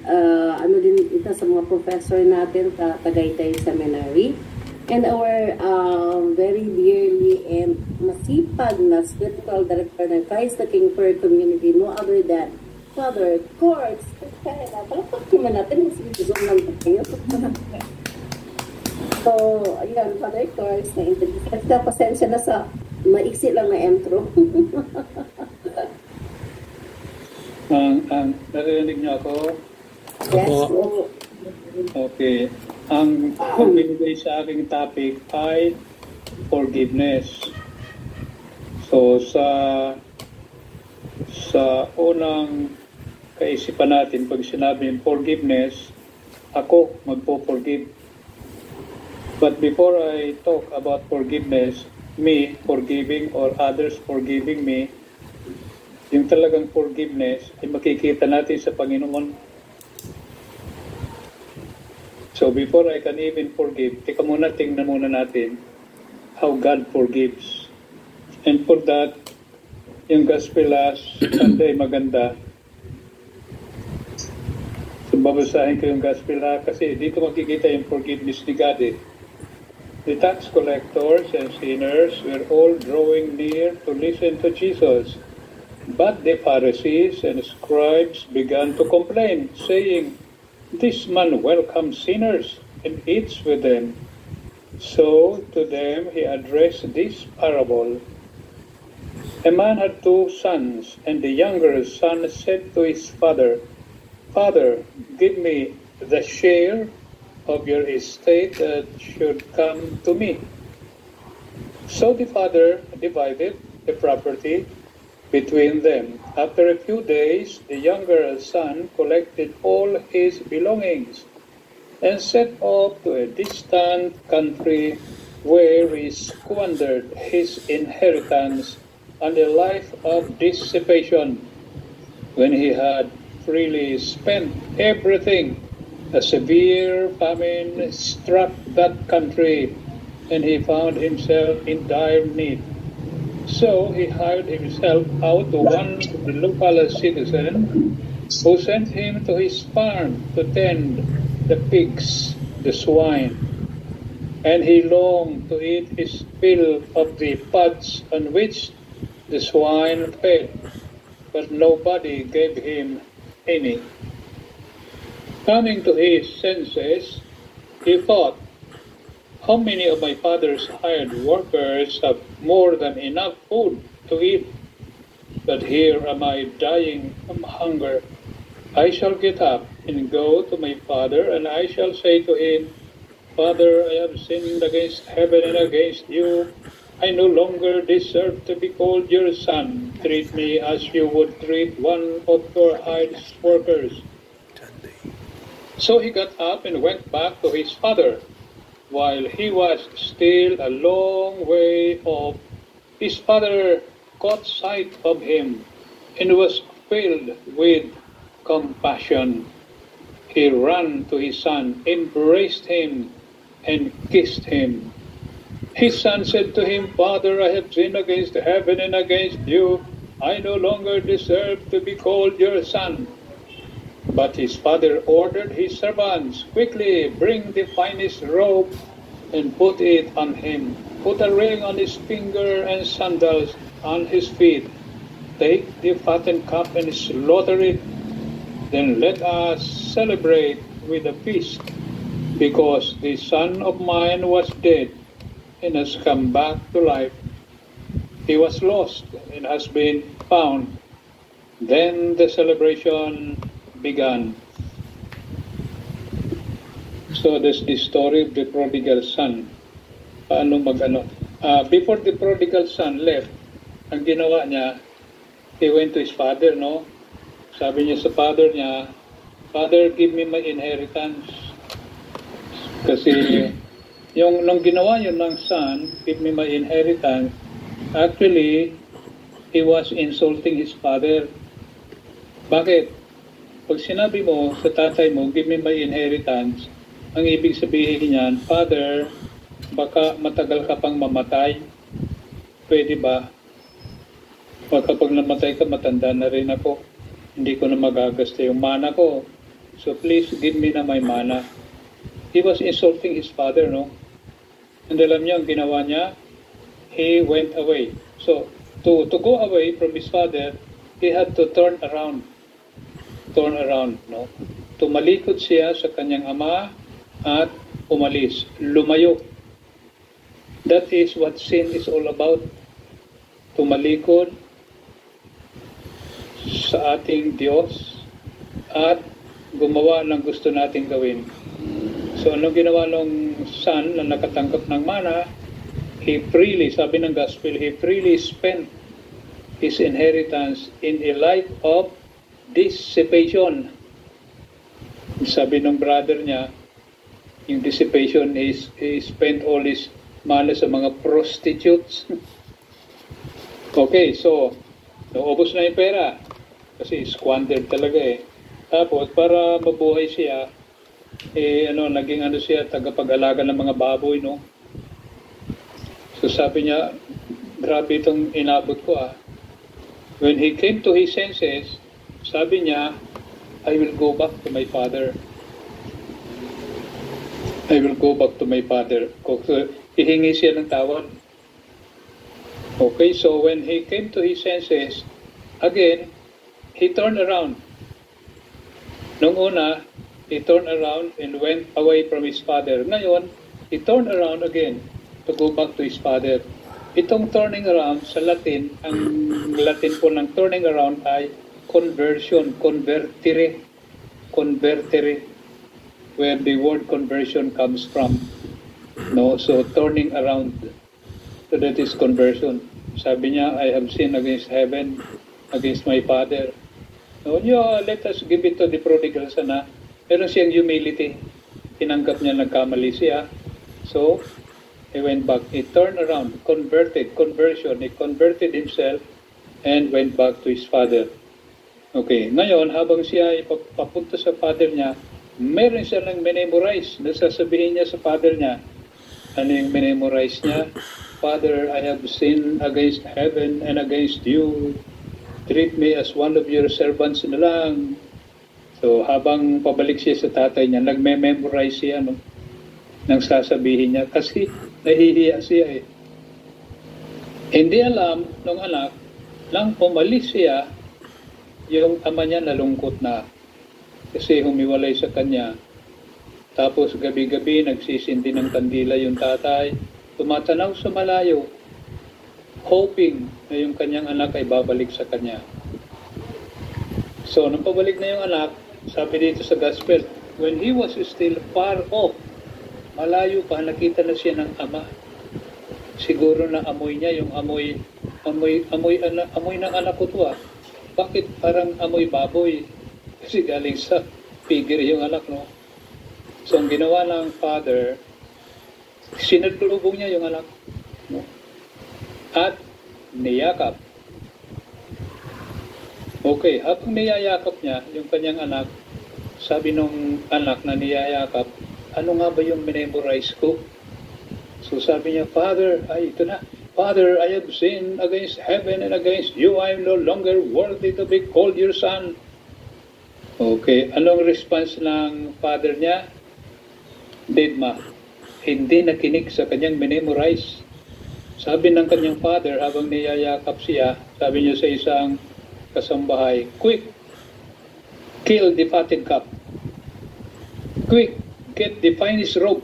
ano din ito sa mga professor natin sa Tagaytay Seminary. And our very dearly and masipag na spiritual director ng Christ the King Prayer Community, no other than Father Courts. Kaya na, palapag naman natin, zoom lang tayo. So, ayun, Father Courts, na-introduce ka, pasensya na sa maiksi lang na intro. Narinig niyo ako? Yes, so, okay. Ang binigay sa aking topic ay forgiveness. So, sa unang kaisipan natin, pag sinabi forgiveness, ako magpo-forgive. But before I talk about forgiveness, me forgiving or others forgiving me, yung talagang forgiveness ay makikita natin sa Panginoon. So before I can even forgive, tingnan muna natin how God forgives. And for that, yung Gospel last Sunday maganda. So babasahin ko yung Gospel kasi dito makikita yung forgiveness ni God eh. The tax collectors and sinners were all drawing near to listen to Jesus. But the Pharisees and scribes began to complain, saying, "This man welcomes sinners and eats with them." So to them he addressed this parable. A man had 2 sons, and the younger son said to his father, "Father, give me the share of your estate that should come to me." So the father divided the property between them. After a few days, the younger son collected all his belongings and set off to a distant country where he squandered his inheritance on a life of dissipation. When he had freely spent everything, a severe famine struck that country, and he found himself in dire need. So he hired himself out to one of the local citizen, who sent him to his farm to tend the pigs, the swine, and he longed to eat his fill of the pods on which the swine fed, but nobody gave him any. Coming to his senses, he thought, "How many of my father's hired workers have more than enough food to eat? But here am I dying from hunger. I shall get up and go to my father, and I shall say to him, Father, I have sinned against heaven and against you. I no longer deserve to be called your son. Treat me as you would treat one of your hired workers." So he got up and went back to his father. While he was still a long way off, his father caught sight of him and was filled with compassion. He ran to his son, embraced him, and kissed him. His son said to him, "Father, I have sinned against heaven and against you. I no longer deserve to be called your son." But his father ordered his servants, "Quickly bring the finest robe and put it on him. Put a ring on his finger and sandals on his feet. Take the fattened calf and slaughter it. Then let us celebrate with a feast, because the son of mine was dead and has come back to life. He was lost and has been found." Then the celebration began. So that's the story of the prodigal son. Before the prodigal son left, ang ginawa niya, he went to his father, no? Sabi niya sa father niya, "Father, give me my inheritance." Kasi nung ginawa yun ng son, "Give me my inheritance," actually, he was insulting his father. Bakit? Pag sinabi mo sa tatay mo, "Give me my inheritance," ang ibig sabihin niyan, "Father, baka matagal ka pang mamatay. Pwede ba? Baka pag namatay ka, matanda na rin ako. Hindi ko na magagasta yung mana ko. So please give me na my mana. He was insulting his father, no? And alam niyo ang ginawa niya? He went away. So, to go away from his father, he had to turn around. Turn around, no? Tumalikod siya sa kanyang ama at umalis. Lumayo. That is what sin is all about. Tumalikod sa ating Diyos at gumawa ng gusto nating gawin. So, anong ginawa ng son na nakatanggap ng mana? He freely, sabi ng gospel, he freely spent his inheritance in a life of dissipation. Sabi ng brother niya, yung dissipation is he spent all his mana sa mga prostitutes. Okay, so, naubos na yung pera. Kasi squandered talaga eh. Tapos, para mabuhay siya, naging siya, tagapag-alaga ng mga baboy, no? So sabi niya, grabe itong inabot ko ah. When he came to his senses, sabi niya, I will go back to my father. I will go back to my father. Hihingi siya ng tawad. Okay, so when he came to his senses, again, he turned around. Nung una, he turned around and went away from his father. Ngayon, he turned around again to go back to his father. Itong turning around sa Latin, ang Latin po ng turning around ay conversion, convertere, where the word conversion comes from. No, so turning around. So that is conversion. Sabi niya, I have sinned against heaven, against my father. No, let us give it to the prodigal son. Meron siyang humility. Tinanggap niya nagkamali siya. So, he went back. He turned around, conversion. He converted himself and went back to his father. Okay, ngayon, habang siya papunta sa father niya, meron siya lang memorize. Nasasabihin niya sa father niya. Ano yung memorize niya? Father, I have sinned against heaven and against you. Treat me as one of your servants na lang. So, habang pabalik siya sa tatay niya, nagme-memorize siya ng sasabihin niya. Kasi nahihiya siya eh. Hindi alam ng anak, nang umalis siya, yung ama niya nalungkot na. Kasi humiwalay sa kanya. Tapos gabi-gabi nagsisindi ng kandila yung tatay. Tumatanaw sa malayo, hoping na yung kanyang anak ay babalik sa kanya. So, nung pabalik na yung anak, sabi dito sa gospel, when he was still far off, malayo pa, nakita na siya ng ama. Siguro na amoy niya, yung amoy ng anak ko to ah. Bakit parang amoy baboy? Kasi galing sa figure yung anak, no? So, ang ginawa ng father, sinalubong niya yung anak, no? At niyakap. Okay, habang niyayakap niya yung kanyang anak, sabi nung anak na niyayakap, ano nga ba yung memorize ko? So sabi niya, Father, ito na. Father, I have sinned against heaven and against you. I am no longer worthy to be called your son. Okay, anong response ng father niya? Didma. Hindi nakinig sa kanyang memorize. Sabi ng kanyang father, habang niyayakap siya, sabi niya sa isang kasambahay, quick, kill the fatted calf. Quick, get the finest robe,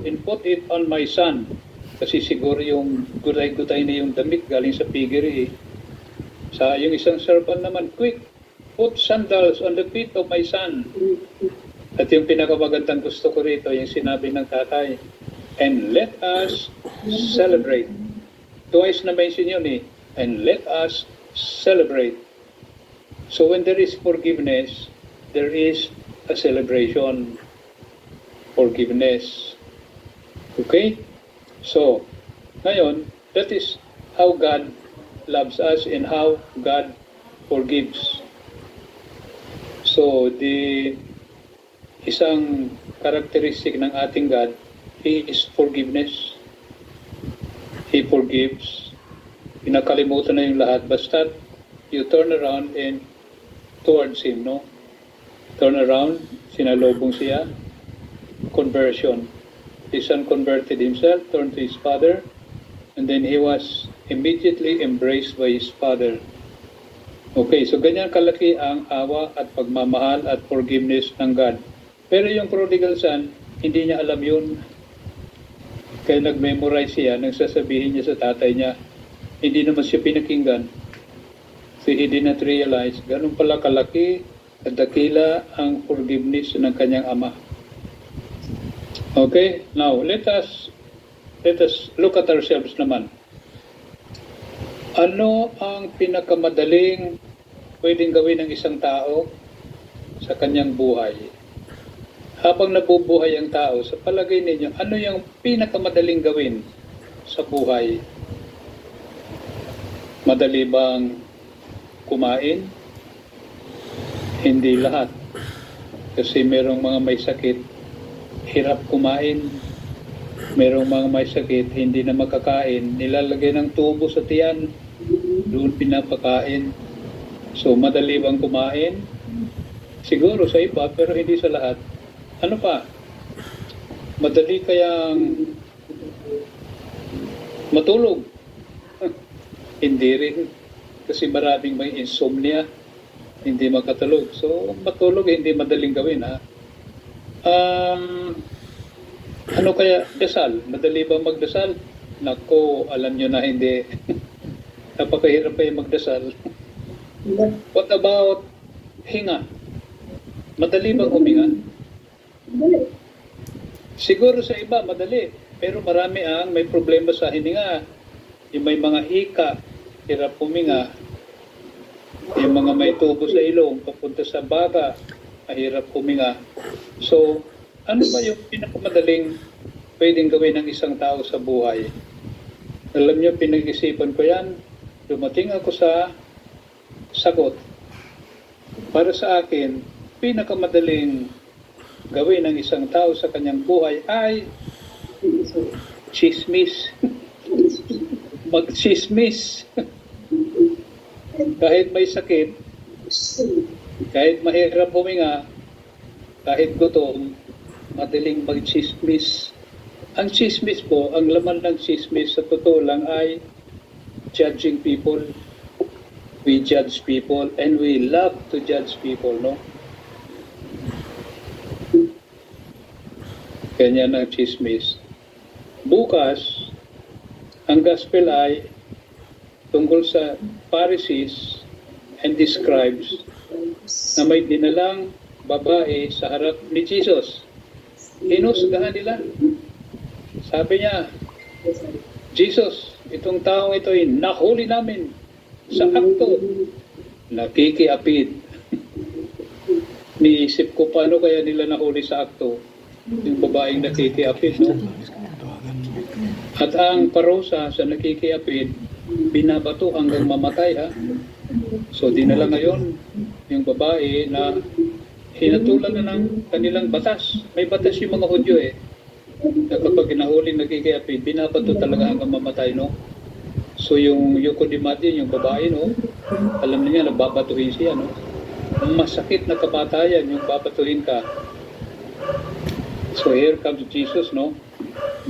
and put it on my son. Kasi siguro yung gulay-gulay na yung damit galing sa piggery. Sa yung isang servant naman, quick, put sandals on the feet of my son. At yung pinakamagandang gusto ko rito, yung sinabi ng tatay, and let us celebrate. Twice na mention yun eh. And let us celebrate. So when there is forgiveness, there is a celebration. Forgiveness. Okay? So, ngayon, that is how God loves us and how God forgives. So, the isang characteristic ng ating God, He is forgiveness. He forgives. Pinakalimutan na yung lahat. Basta you turn around and towards Him, no? turn around, sinalubong siya, conversion. His son converted himself, turned to his father, and then he was immediately embraced by his father. Okay, so ganyan kalaki ang awa at pagmamahal at forgiveness ng God. Pero yung prodigal son, hindi niya alam yun. Kaya nag-memorize siya, nagsasabihin niya sa tatay niya, hindi naman siya pinakinggan. So he did not realize, ganun pala kalaki at dakila ang forgiveness ng kanyang ama. Okay, now let us look at ourselves naman. Ano ang pinakamadaling pwedeng gawin ng isang tao sa kanyang buhay? Habang nabubuhay ang tao, sa palagay ninyo, ano yung pinakamadaling gawin sa buhay? Madali bang kumain? Hindi lahat. Kasi merong mga may sakit, hirap kumain. Merong mga may sakit, hindi na makakain. Nilalagay ng tubo sa tiyan, doon pinapakain. So, madali bang kumain? Siguro sa iba, pero hindi sa lahat. Ano pa? Madali kayang matulog? Hindi rin. Kasi maraming may insomnia, hindi makatulog. So, matulog hindi madaling gawin, ha? Ano kaya dasal? Madali ba magdasal? Nako, alam nyo na hindi. Napakahirap pa yung magdasal. What about hinga? Madali bang huminga? Siguro sa iba, madali. Pero marami ang may problema sa hininga. Yung may mga hika, hirap huminga. Yung mga may tubo sa ilong, papunta sa baga, mahirap huminga. So, ano ba yung pinakamadaling pwedeng gawin ng isang tao sa buhay? Alam nyo, pinag-isipan ko yan. Dumating ako sa sagot. Para sa akin, pinakamadaling gawin ng isang tao sa kanyang buhay ay chismis. Mag-chismis. Kahit may sakit, kahit mahirap huminga, kahit gutom, madaling mag-chismis. Ang chismis po, ang laman ng chismis sa totoo lang ay judging people. We judge people and we love to judge people, no? Ganyan ang chismis. Bukas, ang gospel ay tungkol sa Pharisees and the scribes na may dinalang babae sa harap ni Jesus. Hinusgahan nila. Sabi niya, Jesus, itong taong ito ay nahuli namin sa akto. Nakikiapid. Niisip ko paano kaya nila nahuli sa akto yung babaeng nakikiapid, no? At ang parusa sa nakikiapid, binabato hanggang mamatay, ha? So, dinala ngayon yung babae na hinatulan na ng kanilang batas. May batas yung mga Hudyo, na kapag nahuling nakikiapid, binabato talaga hanggang mamatay, no? So, yung Yukodimati, yung babae, no? Alam niya, nababatuhin siya, no? Ang masakit na kamatayan, yung babatuhin ka. So, here comes Jesus, no?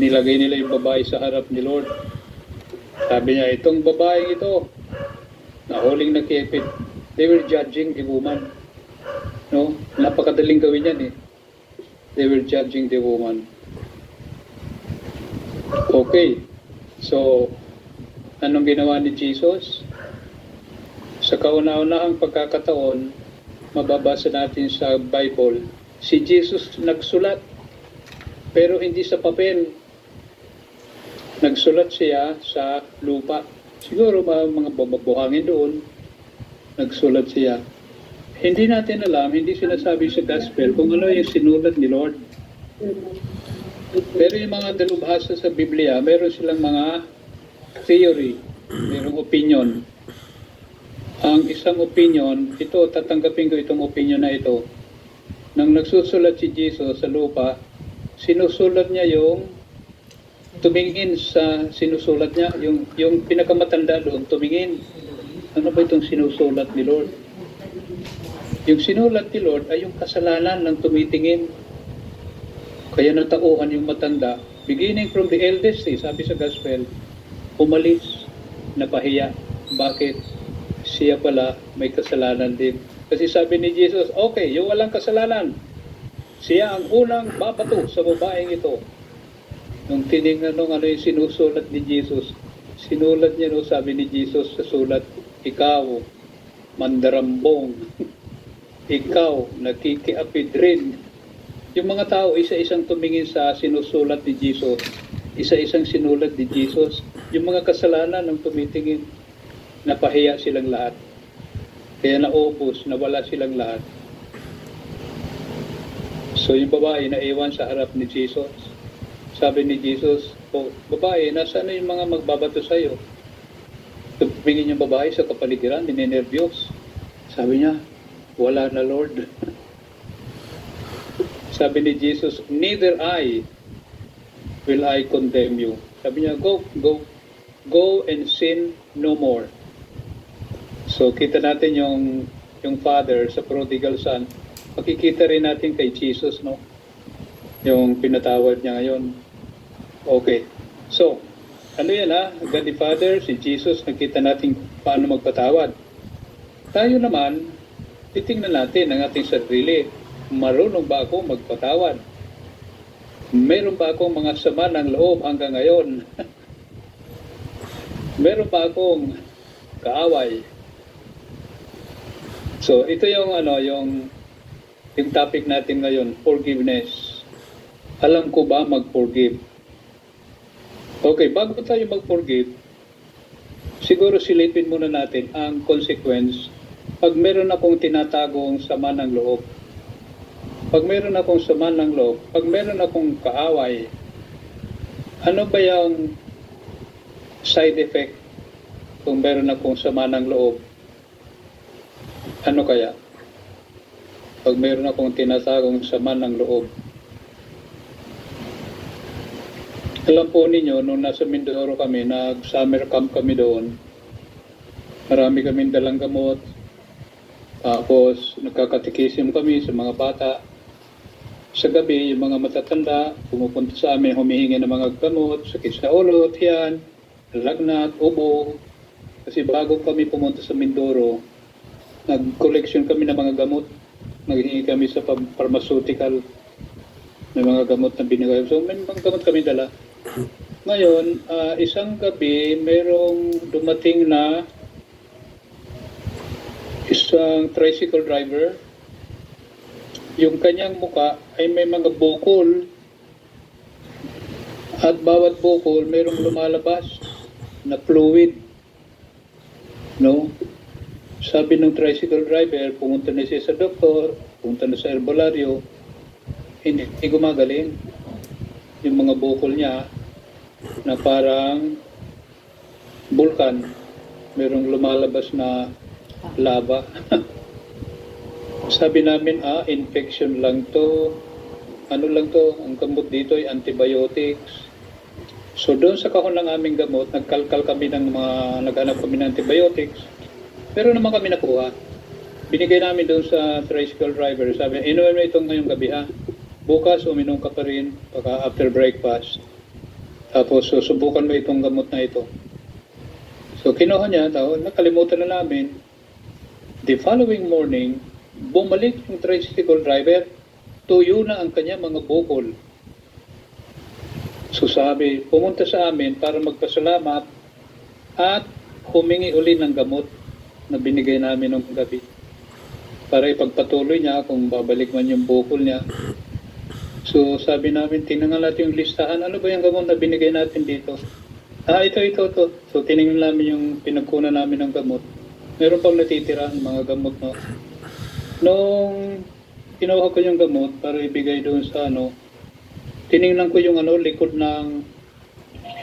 Nilagay nila yung babae sa harap ni Lord. Sabi niya, itong babaeng ito, nahuling nakiapid. They were judging the woman. No? Napakadaling gawin yan, They were judging the woman. Okay. So, anong ginawa ni Jesus? Sa kauna-unahang pagkakataon, mababasa natin sa Bible, si Jesus nagsulat, pero hindi sa papel. Nagsulat siya sa lupa. Siguro mga buhangin doon, nagsulat siya. Hindi natin alam, hindi sinasabi sa gospel kung ano yung sinulat ni Lord. Pero yung mga dalubhasa sa Biblia, meron silang mga theory, merong opinion. Ang isang opinion, ito, tatanggapin ko itong opinion na ito. Nang nagsusulat si Jesus sa lupa, sinusulat niya yung tumingin sa sinusulat niya, yung pinakamatanda doon, tumingin. Ano ba itong sinusulat ni Lord? Yung sinulat ni Lord ay yung kasalanan ng tumitingin. Kaya natauhan yung matanda. Beginning from the eldest, sabi sa gospel, umalis, napahiya. Bakit? Siya pala may kasalanan din. Kasi sabi ni Jesus, okay, yung walang kasalanan, siya ang unang babato sa babaeng ito. Nung tinignan nung ano yung sinusulat ni Jesus, sinulat niya, no, sabi ni Jesus sa sulat, ikaw, mandarambong, ikaw, nakikiapid rin. Yung mga tao, isa-isang tumingin sa sinusulat ni Jesus, isa-isang sinulat ni Jesus. Yung mga kasalanan ng tumitingin, napahiya silang lahat. Kaya naubos, nawala silang lahat. So yung babae naiwan sa harap ni Jesus. Sabi ni Jesus, oh, babae, nasaan na yung mga magbabato sa'yo? Tumingin yung babae sa kapaligiran, ninenervyos. Sabi niya, wala na, Lord. Sabi ni Jesus, neither I will I condemn you. Sabi niya, go and sin no more. So kita natin yung father sa prodigal son. Makikita rin natin kay Jesus, no? Yung pinatawad niya ngayon. Okay. So, ano yan God the Father, si Jesus, nakita natin paano magpatawad. Tayo naman, titingnan natin ang ating sarili. Marunong ba ako magpatawad? Meron ba akong mga sama ng loob hanggang ngayon? Meron ba akong kaaway? So, ito yung yung topic natin ngayon, forgiveness. Alam ko ba mag-forgive? Okay, bago tayo mag-forgive, siguro silipin muna natin ang consequence pag meron akong tinatagong sama ng loob. Pag meron akong sama ng loob, pag meron akong kaaway, ano ba yung side effect kung meron akong sama ng loob? Ano kaya? Pag meron akong tinatagong sama ng loob. Alam po ninyo, nung nasa Mindoro kami, nag-summer camp kami doon. Marami kaming dalang gamot. Tapos, nagkakatikisim kami sa mga bata. Sa gabi, yung mga matatanda, pumupunta sa amin, humihingi ng mga gamot, sakit sa ulo, tiyan, lagnat, ubo. Kasi bago kami pumunta sa Mindoro, nag-collection kami ng mga gamot. Naghingi kami sa pharmaceutical na mga gamot na binigay. So, may mga gamot kami dala. Ngayon, isang gabi, merong dumating na isang tricycle driver. Yung kanyang muka ay may mga bukol. At bawat bukol, merong lumalabas na fluid. No? Sabi ng tricycle driver, pumunta na siya sa doktor, pumunta na sa herbalaryo, hindi gumagaling. Yung mga bukol niya na parang bulkan, merong lumalabas na lava. Sabi namin, infection lang to. Ano lang to? Ang gamot dito ay antibiotics. So doon sa kahon ng aming gamot, nagkalkal kami naghanap kami ng antibiotics. Pero naman kami nakuha. Binigay namin doon sa tricycle driver. Sabi, inumin mo itong ngayong gabi Bukas, uminom ka pa rin after breakfast. Tapos, susubukan mo itong gamot na ito. So, kinuha niya, nakalimutan na namin. The following morning, bumalik yung tricycle driver, tuyo na ang kanya mga bukol. So, sabi, pumunta sa amin para magpasalamat at humingi uli ng gamot na binigay namin ng gabi. Para ipagpatuloy niya kung babalik man yung bukol niya. So, sabi namin, tingnan nga natin yung listahan. Ano ba yung gamot na binigay natin dito? Ito. So, tinignan namin yung pinagkunan namin ng gamot. Meron pang natitira ng mga gamot, no? Nung kinuha ko yung gamot para ibigay doon sa tinignan ko yung likod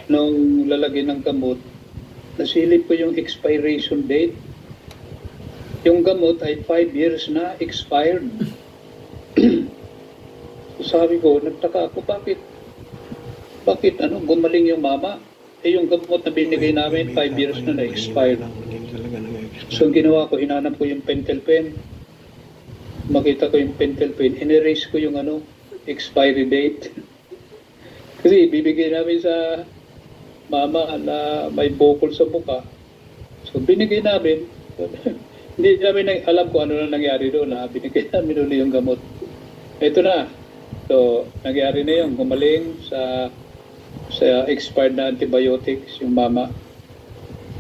nung lalagyan ng gamot. Nasilip ko yung expiration date. Yung gamot ay 5 years na expired. Sabi ko, nagtaka ako, bakit gumaling yung mama? Yung gamot na binigay namin, 5 years na na-expired. So, ang ginawa ko, hinanap ko yung pentel pen. makita ko yung pentel pen, in-erase ko yung expiry date. Kasi bibigay namin sa mama na may bukol sa mukha. So binigay namin. Hindi namin alam kung ano na nangyari doon. Binigay namin ulit yung gamot. Ito na. So, nangyari na yun. Gumaling sa expired na antibiotics yung mama.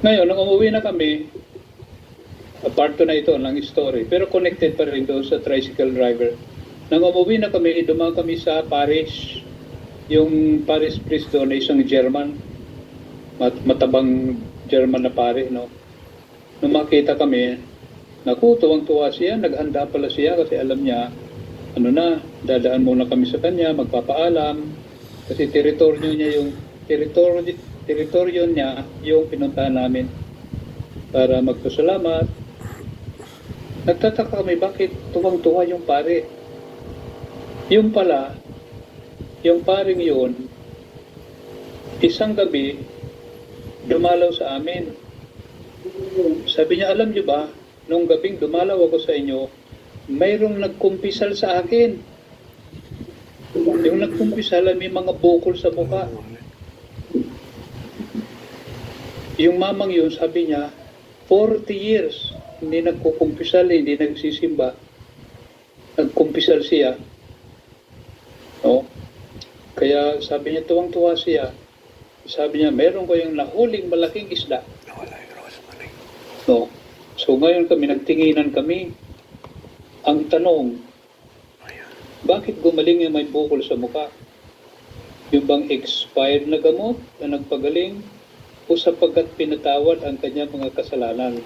Ngayon, nung umuwi na kami, part 2 na ito ng story, pero connected pa rin doon sa tricycle driver. Nung umuwi na kami, dumaan kami sa parish. Yung parish priest doon na isang German. Matabang German na pare, no? Nung makita kami, naku, tuwang-tuwa siya, naghanda pala siya kasi alam niya, dadaan muna kami sa kanya, magpapaalam, kasi teritoryo niya yung pinuntahan namin para magpasalamat. Nagtataka kami, bakit tuwang-tuwa yung pare? Yung pala, yung paring yun, isang gabi, dumalaw sa amin. Sabi niya, alam niyo ba, nung gabing dumalaw ako sa inyo, mayroong nagkumpisal sa akin. Yung nagkumpisal, may mga bukol sa mukha. Yung mamang yun, sabi niya, 40 years, hindi nagkukumpisal, hindi nagsisimba. Nagkumpisal siya. No? Kaya sabi niya, tuwang-tuwa siya. Sabi niya, meron ko yung nahuling malaking isda. No. So ngayon nagtinginan kami. Ang tanong, bakit gumaling yung may bukol sa mukha? Yung bang expired na gamot na nagpagaling o sapagkat pinatawad ang kanyang mga kasalanan?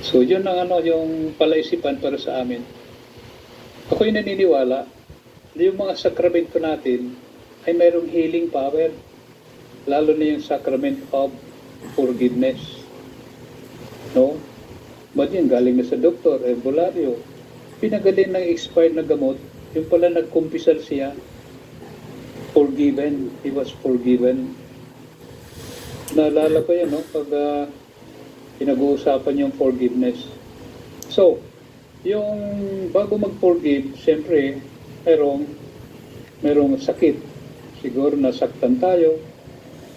So yun ang yung palaisipan para sa amin. Ako'y naniniwala na yung mga sakramento natin ay mayroong healing power, lalo na yung sacrament of forgiveness. No? Ba't yun? Galing na sa doktor, albularyo. Pinagaling ng expired na gamot, yung pala nagkumpisal siya, forgiven. He was forgiven. Naalala ko yan, no? Pag pinag-uusapan yung forgiveness. So, yung bago mag-forgive, siyempre, merong sakit. Siguro nasaktan tayo,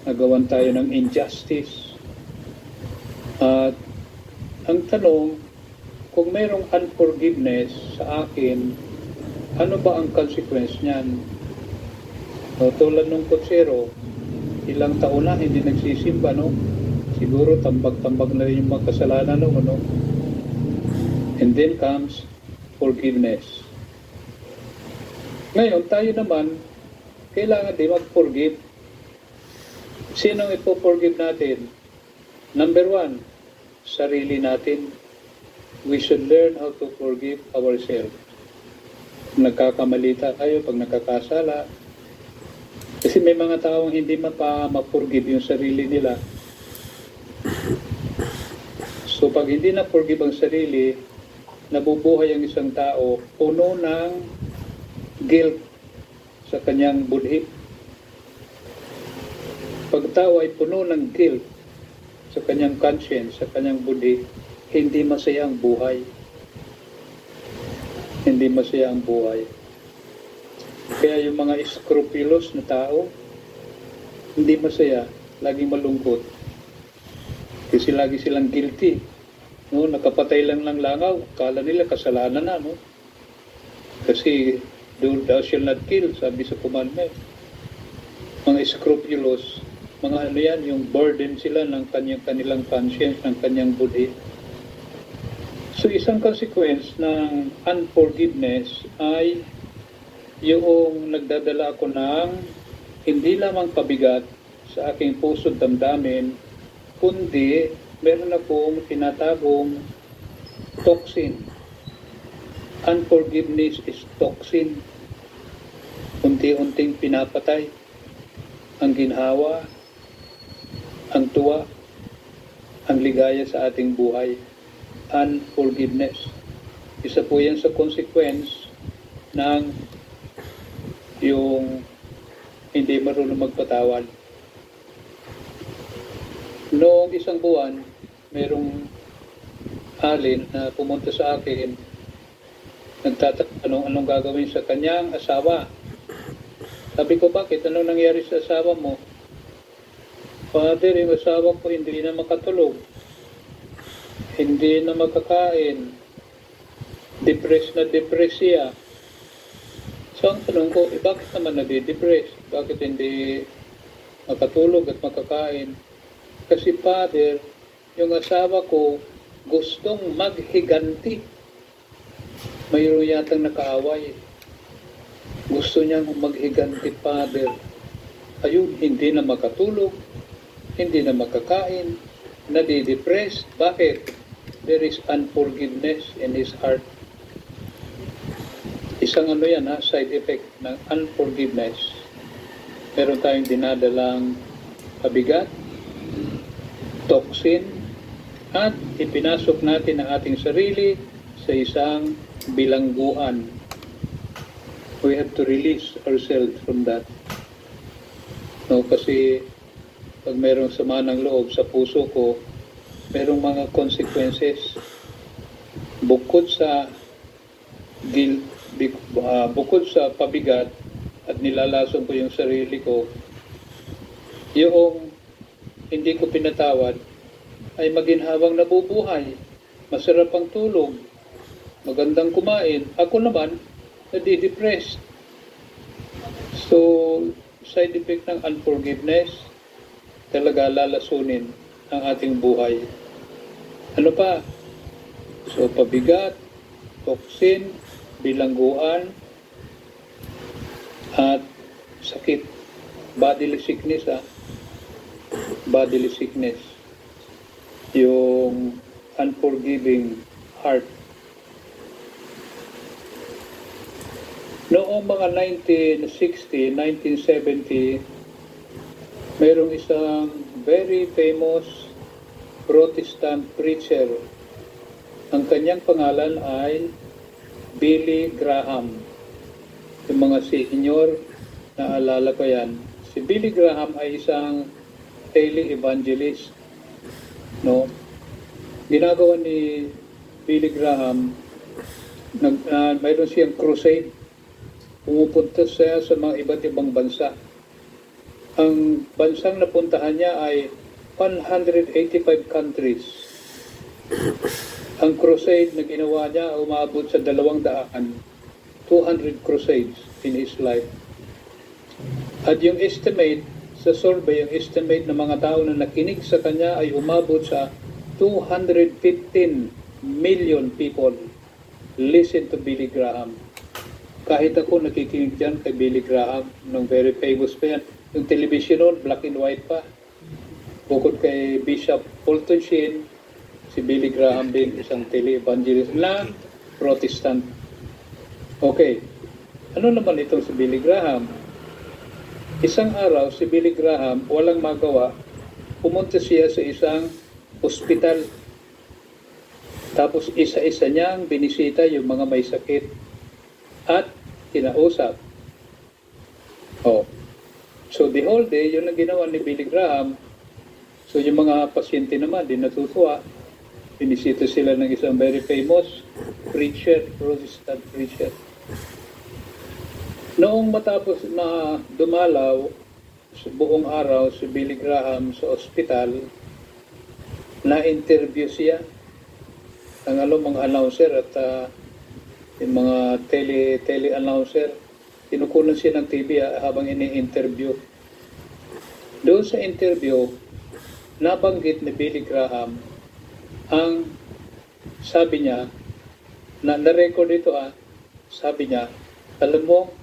nagawan tayo ng injustice. At ang tanong, kung mayroong unforgiveness sa akin, ano ba ang consequence niyan? So, tulad ng kutsero, ilang taon na hindi nagsisimba, no? Siguro tambag-tambag na rin yung mga kasalanan, no? And then comes forgiveness. Ngayon, tayo naman, kailangan din mag-forgive. Sinong ipo-forgive natin? Number 1, sarili natin. We should learn how to forgive ourselves. Pag nagkakamali tayo, pag nakakasala. Kasi may mga taong hindi ma-forgive yung sarili nila. So pag hindi na-forgive ang sarili, nabubuhay ang isang tao puno ng guilt sa kanyang budhi. Pag tao ay puno ng guilt sa kanyang conscience, sa kanyang budhi, hindi masaya ang buhay. Hindi masaya ang buhay. Kaya yung mga scrupulous na tao, hindi masaya, laging malungkot. Kasi lagi silang guilty. No, nakapatay lang ng langaw, kala nila kasalanan na, no? Kasi thou shall not kill, sabi sa commandment. Mga scrupulous, mga yan, yung burden sila ng kanilang conscience, ng kanyang budhi. So isang consequence ng unforgiveness ay yung nagdadala ako ng hindi lamang pabigat sa aking puso at damdamin, kundi meron akong tinatagong toxin. Unforgiveness is toxin. Unti-unting pinapatay ang ginhawa, ang tuwa, ang ligaya sa ating buhay. Unforgiveness. Isa po yan sa consequence ng yung hindi marunong magpatawad. Noong isang buwan, merong alin na pumunta sa akin Nagtatanong anong gagawin sa kanyang asawa. Sabi ko, bakit? Anong nangyari sa asawa mo? Father, yung asawa ko hindi na makatulog. Hindi na makakain. Depressed na depressed siya. So ang tanong ko, bakit naman nade-depress? Bakit hindi makatulog at makakain? Kasi Father, yung asawa ko gustong maghiganti. Mayroon yatang nakaaway. Gusto niyang maghiganti, Father. Ayun, hindi na makatulog, hindi na makakain, nade-depress. Bakit? There is unforgiveness in his heart. Isang ano yan side effect ng unforgiveness. Meron tayong dinadalang pabigat, toxin, at ipinasok natin ang ating sarili sa isang bilangguan. We have to release ourselves from that. No, kasi pag mayroong sama ng loob sa puso ko, mayroong mga consequences. Bukod sa guilt, bukod sa pabigat at nilalason ko yung sarili ko, yung hindi ko pinatawad ay maginhawang nabubuhay, masarap ang tulog, magandang kumain. Ako naman, nadi-depressed. So, side effect ng unforgiveness, talaga lalasunin ang ating buhay. Ano pa? So, pabigat, toxin, bilangguan, at sakit. Bodily sickness, bodily sickness. Yung unforgiving heart. Noong mga 1960, 1970, mayroong isang very famous Protestant preacher. Ang kanyang pangalan ay Billy Graham. Yung mga senior, naalala ko yan. Si Billy Graham ay isang tele-evangelist. No? Ginagawa ni Billy Graham, mayroon siyang crusade. Pumupunta siya sa mga iba't ibang bansa. Ang bansang napuntahan niya ay 185 countries. Ang crusade na ginawa niya umabot sa 200 crusades in his life. At yung estimate sa survey, yung estimate ng mga tao na nakinig sa kanya ay umabot sa 215 million people listen to Billy Graham. Kahit ako nakikinig dyan kay Billy Graham, nung very famous pa yan. Yung television noon, black and white pa. Bukod kay Bishop Fulton Sheen, si Billy Graham din, isang tele-evangelist na Protestant. Okay, ano naman itong si Billy Graham? Isang araw, si Billy Graham, walang magawa, pumunta siya sa isang ospital. Tapos isa-isa niyang binisita yung mga may sakit at kinausap. Oh. So the whole day, yun ang ginawa ni Billy Graham. So yung mga pasyente naman, din natutuwa. Binisita sila ng isang very famous preacher, Protestant preacher. Noong matapos na dumalaw sa buong araw si Billy Graham sa ospital, na-interview siya ng mga announcer at yung mga tele-announcer. Tinukunan siya ng TV habang ini-interview. Doon sa interview, nabanggit ni Billy Graham ang sabi niya, na-record ito sabi niya, alam mo,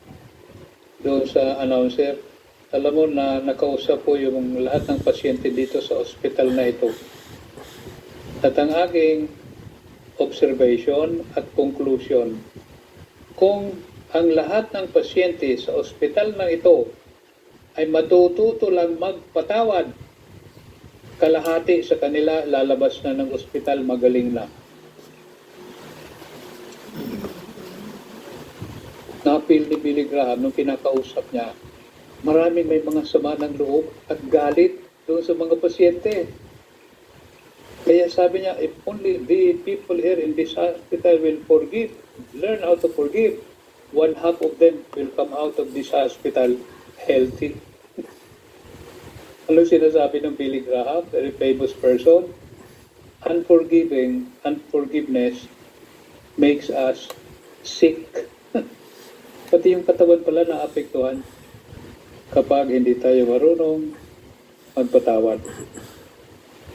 doon sa announcer, alam mo na nakausap po yung lahat ng pasyente dito sa ospital na ito. At ang aking observation at conclusion, kung ang lahat ng pasyente sa ospital na ito ay matututo lang magpatawad, kalahati sa kanila lalabas na ng ospital magaling na. Napil ni Billy Graham nung kinakausap niya, maraming may mga sama ng loob at galit doon sa mga pasyente. Kaya sabi niya, if only the people here in this hospital will forgive, learn how to forgive, one half of them will come out of this hospital healthy. Ano sinasabi ng Billy Graham, very famous person? Unforgiveness makes us sick. Pati yung katawan pala naapektuhan kapag hindi tayo marunong magpatawad.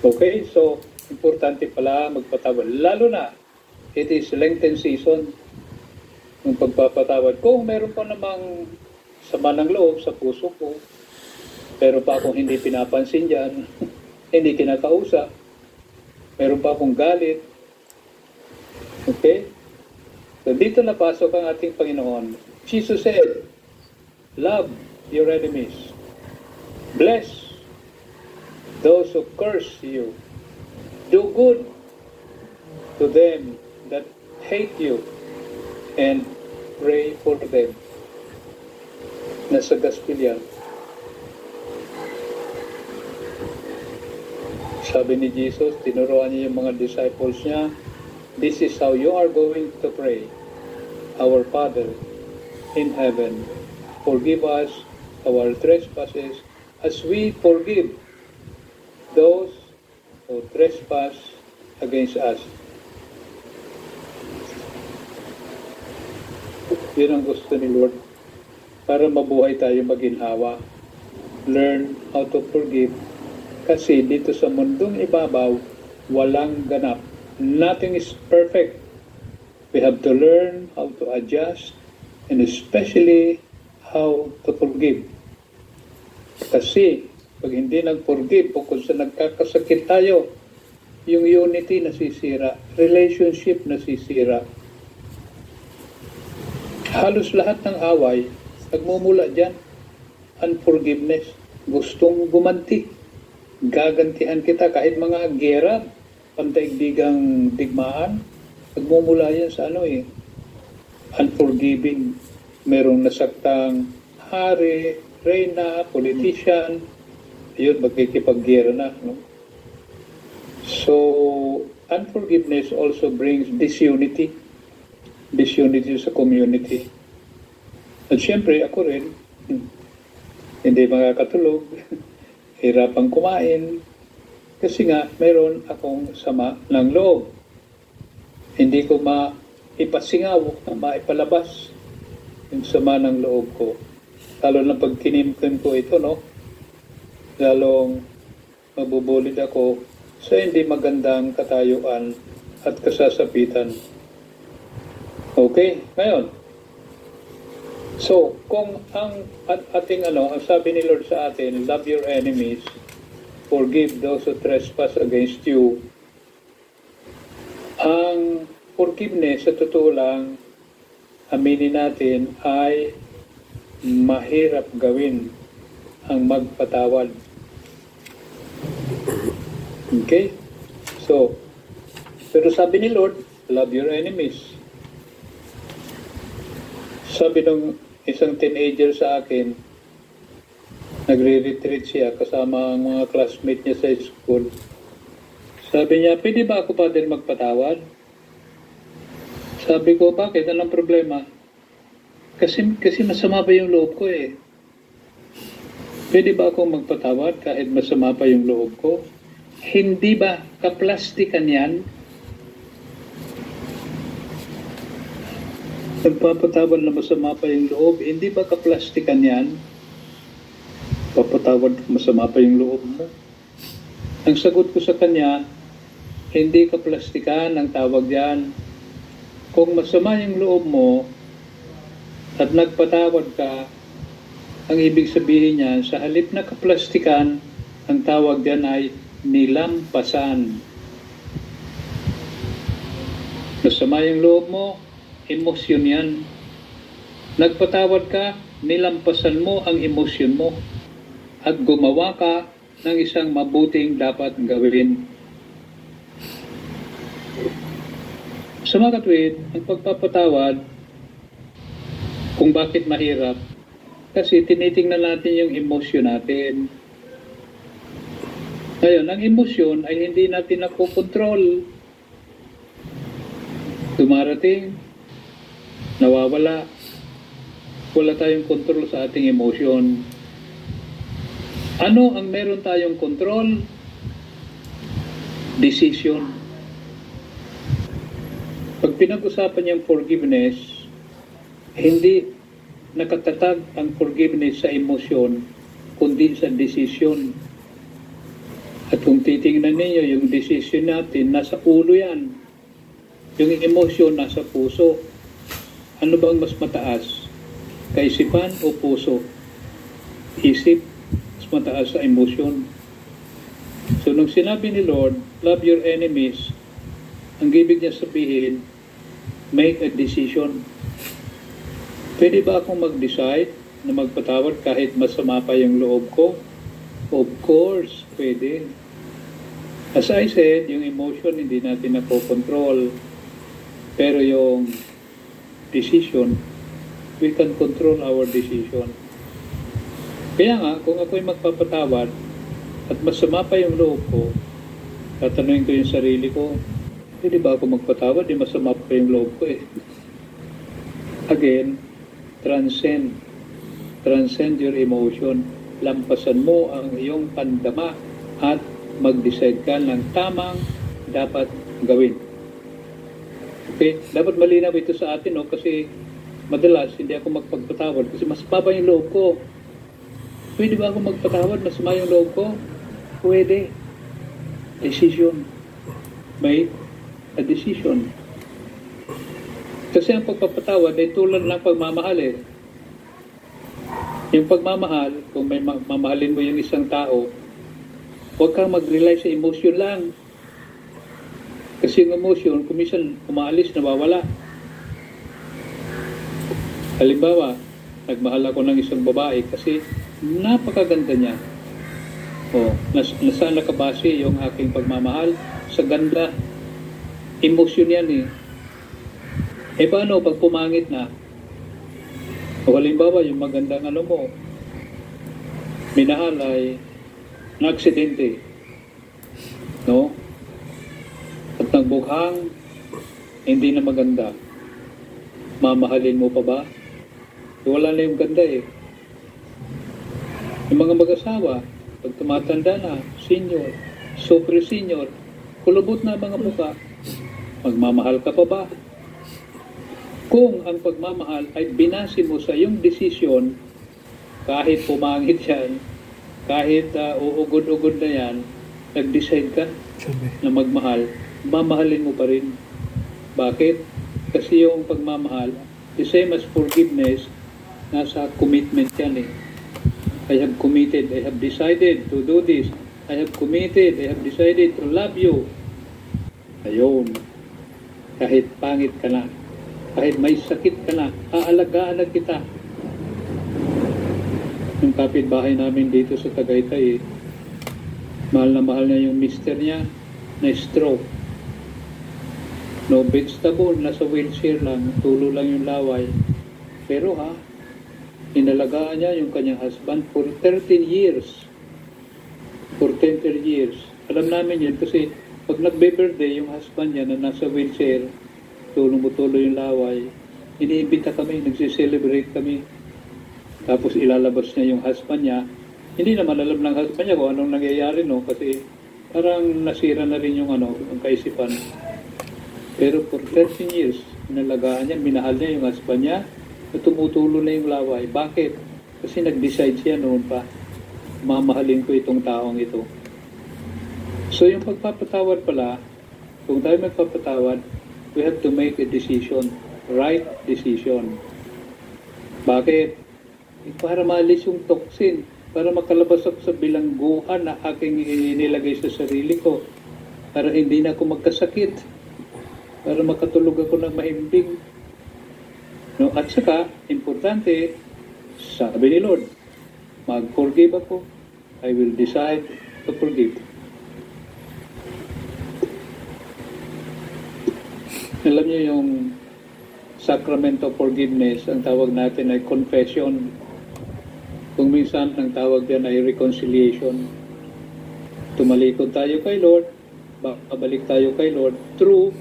Okay, so importante pala magpatawad. Lalo na, it is Lenten season yung pagpapatawad. Kung meron pa namang sama ng loob sa puso ko, pero pa akong hindi pinapansin dyan, hindi kinakausap, meron pa akong galit. Okay? So dito napasok ang ating Panginoon. Jesus said, love your enemies. Bless those who curse you. Do good to them that hate you and pray for them. Nasa gospel yan. Sabi ni Jesus, tinuruan niya yung mga disciples niya, this is how you are going to pray. Our Father in heaven, forgive us our trespasses as we forgive those who trespass against us. Yun ang gusto ni Lord. Para mabuhay tayo maginhawa. Learn how to forgive. Kasi dito sa mundong ibabaw, walang ganap. Nothing is perfect. We have to learn how to adjust and especially how to forgive. Kasi pag hindi nag-forgive o kung sa nagkakasakit tayo, yung unity nasisira, relationship nasisira. Halos lahat ng away, nagmumula dyan. Unforgiveness. Gustong gumanti. Gagantihan kita kahit mga gera, pantaigdigang digmaan. Nagmumula yan sa unforgiving. Merong nasaktang hari, reyna, politician. Ayun, magkikipaggera na. No? So, unforgiveness also brings disunity. Disunity sa community. At syempre, ako rin, hindi makakatulog, hirapang kumain, kasi nga, mayroon akong sama ng loob. Hindi ko maipasingaw, maipalabas yung sama ng loob ko. Lalo na pag kinimkim ko ito, no? Lalong mabubulid ako sa hindi magandang katayuan at kasasapitan. Okay, ngayon. So, kung ang ating ang sabi ni Lord sa atin, love your enemies, forgive those who trespass against you. Ang forgiveness, sa totoo lang, aminin natin, ay mahirap gawin ang magpatawad. Okay? So, pero sabi ni Lord, love your enemies. Sabi ng isang teenager sa akin, nagre-retreat siya kasama ang mga classmate niya sa school. Sabi niya, pwede ba ako pa din magpatawad? Sabi ko, bakit? Anong problema? Kasi masama pa yung loob ko eh. Pwede ba akong magpatawad kahit masama pa yung loob ko? Hindi ba kaplastikan yan? Nagpapatawad na masama pa yung loob, hindi ba kaplastikan yan? Papatawad masama pa yung loob mo. Ang sagot ko sa kanya, hindi kaplastikan ang tawag yan. Kung masama yung loob mo at nagpatawad ka, ang ibig sabihin niyan, sa halip na kaplastikan, ang tawag yan ay nilampasan. Masama yung loob mo, emosyon yan. Nagpatawad ka, nilampasan mo ang emosyon mo at gumawa ka ng isang mabuting dapat gawin. Sa mga katwid, ang pagpapatawad, kung bakit mahirap, kasi tinitingnan natin yung emosyon natin. Ngayon, ang emosyon ay hindi natin nakokontrol. Dumarating, nawawala. Wala tayong kontrol sa ating emosyon. Ano ang meron tayong kontrol? Decision. Pag pinag-usapan niyang forgiveness, hindi nakatatag ang forgiveness sa emosyon, kundi sa decision. At kung titingnan ninyo, yung decision natin, nasa ulo yan. Yung emosyon, nasa puso. Ano bang mas mataas? Kaisipan o puso? Isip, mas mataas sa emosyon. So, nung sinabi ni Lord, love your enemies, ang ibig niya sabihin, make a decision. Pwede ba akong mag-decide na magpatawad kahit masama pa yung loob ko? Of course, pwede. As I said, yung emotion hindi natin nakokontrol. Pero yung decision, we can control our decision. Kaya nga, kung ako'y magpapatawad at masama pa yung loob ko, tatanungin ko yung sarili ko, pwede ba ako magpatawad? Di masama pa yung loob ko eh. Again, transcend your emotion. Lampasan mo ang iyong pandama at mag-decide ka ng tamang dapat gawin. Okay? Dapat malinaw ito sa atin, no? Kasi madalas hindi ako magpagpatawad kasi mas baba yung loob ko. Pwede ba ako magpatawad? Masama yung loob ko? Pwede. Decision. Make a decision. Kasi ang pagpapatawad ay tulad ng pagmamahal eh. Yung pagmamahal, kung may mamahalin mo yung isang tao, huwag kang mag-rely sa emotion lang. Kasi yung emotion, kumisan umaalis, nawawala. Halimbawa, nagmahal ako ng isang babae kasi napakaganda niya. Nasaan nakabase yung aking pagmamahal? Sa ganda. Emotion yan eh. Eh paano pag pumangit na? O halimbawa, yung magandang ano mo, minahal ay na-aksidente. No? At nagbukhang, hindi na maganda. Mamahalin mo pa ba? Wala na yung ganda eh. Yung mga mag-asawa, pag tumatanda na, senior, super senior, kulubot na mga mukha, magmamahal ka pa ba? Kung ang pagmamahal ay binase mo sa iyong desisyon, kahit pumangit yan, kahit uugod-ugod na yan, nag-decide ka na magmahal, mamahalin mo pa rin. Bakit? Kasi yung pagmamahal, the same as forgiveness, nasa commitment yan eh. I have committed, I have decided to do this. I have committed, I have decided to love you. Ayun. Kahit pangit ka na, kahit may sakit ka na, aalagaan na kita. Yung kapitbahay namin dito sa Tagaytay, mahal na mahal niya yung mister niya na stroke. No vegetable, nasa wheelchair lang, tulo lang yung laway. Pero inalagaan niya yung kanyang husband for 13 years. For 13 years. Alam namin yun kasi pag nagbe-birthday yung husband niya na nasa wheelchair, tulong-tulo yung laway, iniimbita kami, nagsiselebrate kami. Tapos ilalabas niya yung husband niya. Hindi naman alam ng husband niya kung anong nangyayari, no? Kasi parang nasira na rin yung ang kaisipan. Pero for 13 years, inalagaan niya, minahal niya yung husband niya, at tumutulo na yung laway. Bakit? Kasi nag-decide siya noon pa, mamahalin ko itong taong ito. So yung pagpapatawad pala, kung tayo magpapatawad, we have to make a decision, right decision. Bakit? Para maalis yung toxin, para makalabas ako sa bilangguan na aking inilagay sa sarili ko, para hindi na ako magkasakit, para makatulog ako ng mahimbing. No? At saka, importante, sabi ni Lord, mag-forgive ako, I will decide to forgive. Alam niyo yung sacrament of forgiveness, ang tawag natin ay confession. Kung minsan, ang tawag yan ay reconciliation. tumalikod tayo kay Lord, babalik tayo kay Lord through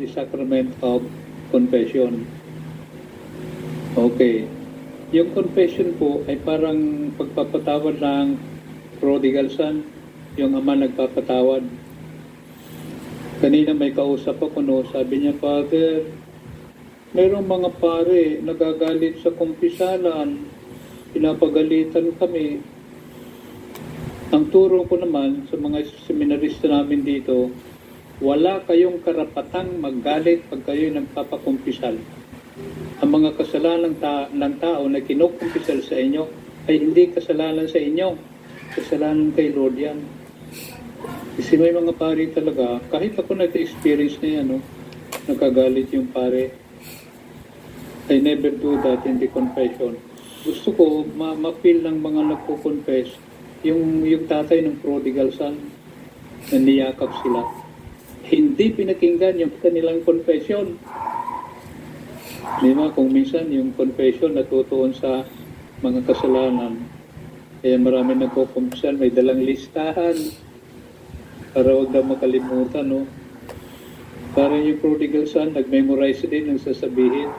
the sacrament of confession. Okay. Yung confession po ay parang pagpapatawad ng prodigal son, yung ama nagpapatawad. Kanina may kausap ako, no, sabi niya, Father, mayroong mga pare nagagalit sa kumpisalan, pinapagalitan kami. Ang turo ko naman sa mga seminarista namin dito, wala kayong karapatang maggalit pag kayo nagpapakumpisal. Ang mga kasalanan ng tao na kinukumpisal sa inyo ay hindi kasalanan sa inyo. Kasalanan kay Lord yan. Kasi may mga pare talaga, kahit ako nag-experience na yan, no, nakagalit yung pare. I never do that in the confession. Gusto ko ma-feel ng mga nagpo-confess yung tatay ng prodigal son na niyakap sila. Hindi pinakinggan yung kanilang confession. Diba, kung minsan yung confession natutuon sa mga kasalanan, kaya marami nagko-confession, may dalang listahan para huwag na makalimutan, no? Para yung prodigal son, nag-memorize din ng sasabihin.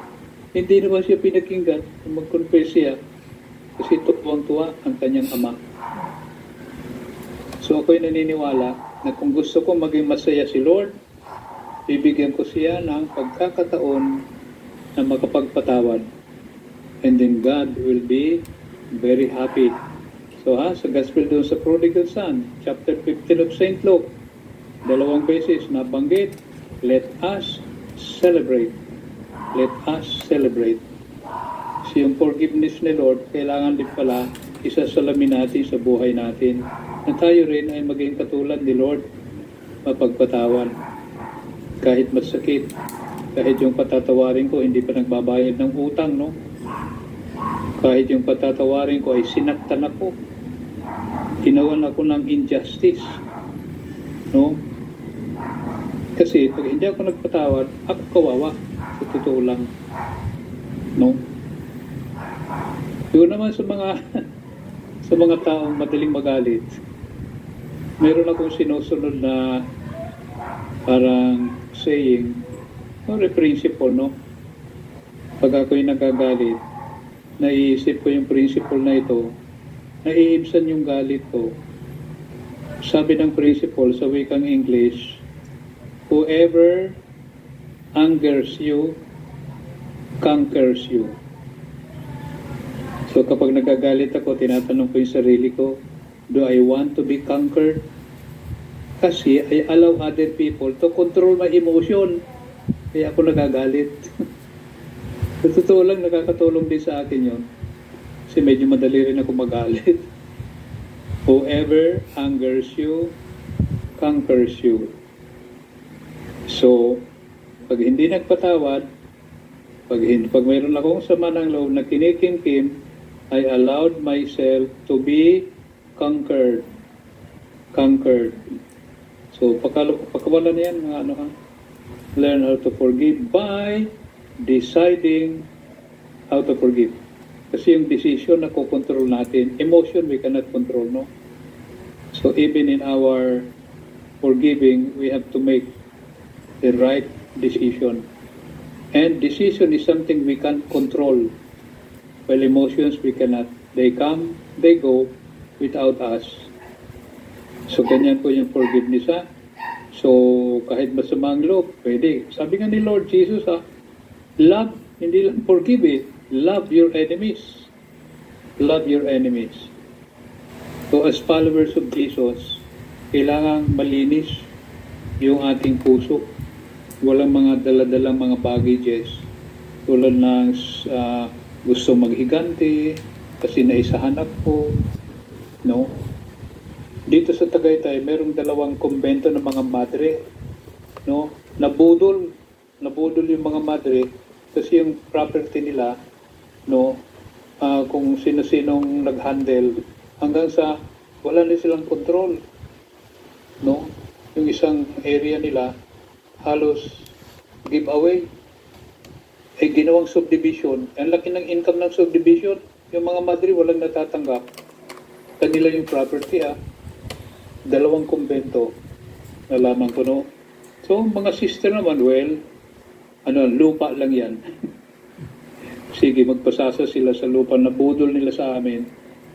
Hindi naman siya pinakinggan kung mag-confess siya kasi tuwang-tuwa ang kanyang ama. So ako'y naniniwala na kung gusto ko maging masaya si Lord, bibigyan ko siya ng pagkakataon na makapagpatawad. And then God will be very happy. So sa gospel doon sa prodigal son, chapter 15 of St. Luke, 2 beses nabanggit, let us celebrate. Let us celebrate. So yung forgiveness ni Lord, kailangan din pala isasalamin natin sa buhay natin. Na tayo rin ay maging katulad ni Lord, mapagpatawan. Kahit masakit, kahit yung patatawarin ko, hindi pa nagbabayad ng utang, no? Kahit yung patatawarin ko ay sinaktan ako. Ginawan ako ng injustice. No? Kasi pag hindi ako nagpatawad, ako kawawa. Sa totoo lang. No? Doon naman sa mga sa mga taong madaling magalit, meron akong sinusunod na parang saying, or a principle, no? Pag ako'y nagagalit, naiisip ko yung principle na ito, naiibsan yung galit ko. Sabi ng principle sa wikang English, whoever angers you, conquers you. So kapag nagagalit ako, tinatanong ko yung sarili ko, do I want to be conquered? Kasi I allow other people to control my emotion. Kaya ako nagagalit. Sa totoo lang, nakakatulong din sa akin yun. Kasi medyo madali rin ako magalit. Whoever angers you, conquers you. So, pag hindi nagpatawad, pag mayroon akong sama ng loob na kinikimkim, I allowed myself to be conquered. Conquered. So, pagkawalan yan, mga ano ha? Learn how to forgive by deciding how to forgive. Kasi yung decision na kukontrol natin, emotion we cannot control, no? So even in our forgiving, we have to make the right decision. And decision is something we can't control. While emotions we cannot. They come, they go without us. So ganyan po yung forgiveness, ha? So, kahit masama ang loob, pwede. Sabi nga ni Lord Jesus, love, hindi lang forgive it. Love your enemies. Love your enemies. So, as followers of Jesus, kailangan malinis yung ating puso. Walang mga daladalang mga baggages. Tulad ng gusto maghigante, kasi naisahan ako. No? Dito sa Tagaytay, merong 2 kumbento ng mga madre, no? Nabudol yung mga madre kasi yung property nila, no, kung sino-sinong nag-handle hanggang sa wala na silang control, no? Yung isang area nila halos giveaway ay ginawang subdivision. Ang laki ng income ng subdivision, yung mga madre walang natatanggap. Kanila yung property, 2 kumbento. Nalaman ko, no? So, mga sister naman, well, lupa lang yan. Sige, magpasasa sila sa lupa na budol nila sa amin.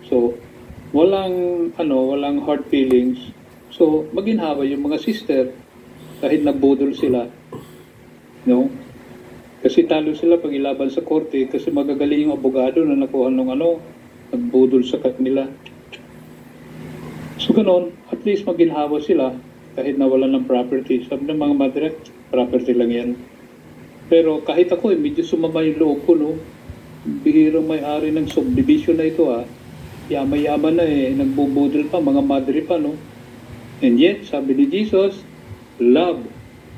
So, walang hard feelings. So, maginhawa yung mga sister kahit nabudol sila. No? Kasi talo sila pag ilaban sa korte kasi magagaling yung abogado na nakuha ng nagbudol sa kanila. So, ganon, at least maginhawa sila kahit nawalan ng property. Sabi ng mga madre, property lang yan. Pero kahit ako, medyo sumama yung loob ko, no? Bihirang may-ari ng subdivision na ito, Yaman-yaman na nagbubudol pa, mga madre pa, no? And yet, sabi ni Jesus, love